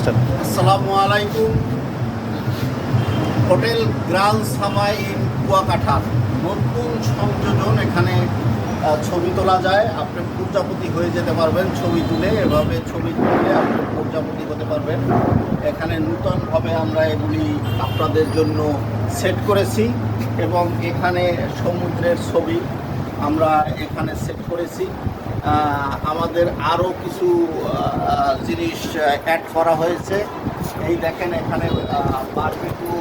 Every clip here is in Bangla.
মাস্টার। আসসালামু আলাইকুম। হোটেল গ্র্যান্ড সাভাই ইন কুয়াকাটার নতুন সংযোজন। এখানে ছবি তোলা যায়, আপনি প্রজাপতি হয়ে যেতে পারবেন ছবি তুলে। এভাবে ছবি তুলে আপনি প্রজাপতি হতে পারবেন। এখানে নূতনভাবে আমরা এগুলি আপনাদের জন্য সেট করেছি এবং এখানে সমুদ্রের ছবি আমরা এখানে সেট করেছি। আমাদের আরও কিছু জিনিস অ্যাড করা হয়েছে। এই দেখেন, এখানে বারবিকিউ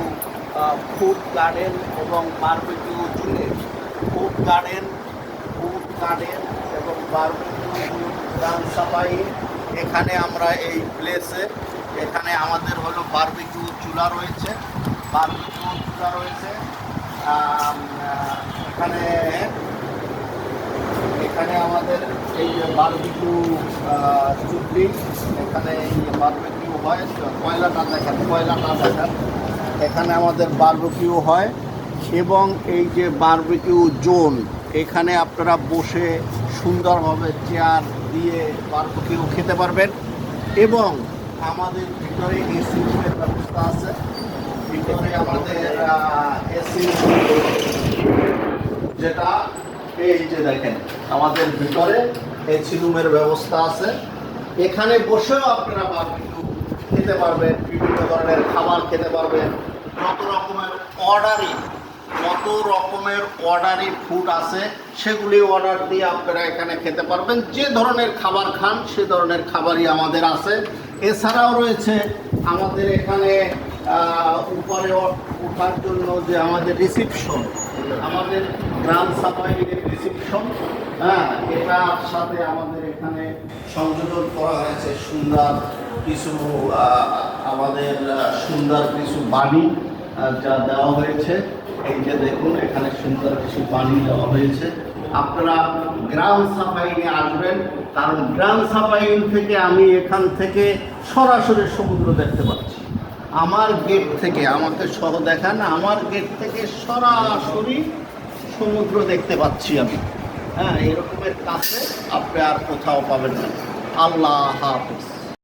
ফুড গার্ডেন এবং বারবিকিউ ফুড গার্ডেন এবং বারবিকিউ গ্র্যান্ড সাভাই। এখানে আমরা এই প্লেসে এখানে আমাদের হলো বারবিকিউ চুলা রয়েছে। এখানে আমাদের এই যে বারবিকিউ চুল্লি, এখানে এই বারবিকিউ হয়। কয়লাটা দেখেন। এখানে আমাদের বারবিকিউ হয় এবং এই যে বারবিকিউ জোন, এখানে আপনারা বসে সুন্দরভাবে চেয়ার দিয়ে বারবিকিউ খেতে পারবেন। এবং আমাদের ভিতরে এসি রুমের ব্যবস্থা আছে। ভিতরে আমাদের এসি, যেটা এই যে দেখেন, আমাদের ভিতরে এসি রুমের ব্যবস্থা আছে। এখানে বসেও আপনারা বারবিকিউ খেতে পারবেন, বিভিন্ন ধরনের খাবার খেতে পারবেন। যত রকমের অর্ডারি ফুড আছে সেগুলি অর্ডার দিয়ে আপনারা এখানে খেতে পারবেন। যে ধরনের খাবার খান সে ধরনের খাবারই আমাদের আছে। এছাড়াও রয়েছে আমাদের এখানে উপরে ওঠার জন্য যে আমাদের রিসিপশন, আমাদের গ্র্যান্ড সাভাইয়ের রিসিপশন, এটার সাথে আমাদের এখানে সংযোজন করা হয়েছে সুন্দর কিছু বাণী যা দেওয়া হয়েছে। এই যে দেখুন, এখানে সুন্দর কিছু বাণী দেওয়া হয়েছে। আপনারা গ্র্যান্ড সাভাইনে আসবেন, কারণ গ্র্যান্ড সাভাইন থেকে আমি এখান থেকে সরাসরি সমুদ্র দেখতে পাচ্ছি। আমার গেট থেকে, আমাকে সহ দেখান, আমার গেট থেকে সরাসরি সমুদ্র দেখতে পাচ্ছি আমি। এরকমের কাছে আপনি আর কোথাও পাবেন না। আল্লাহ হাফেজ।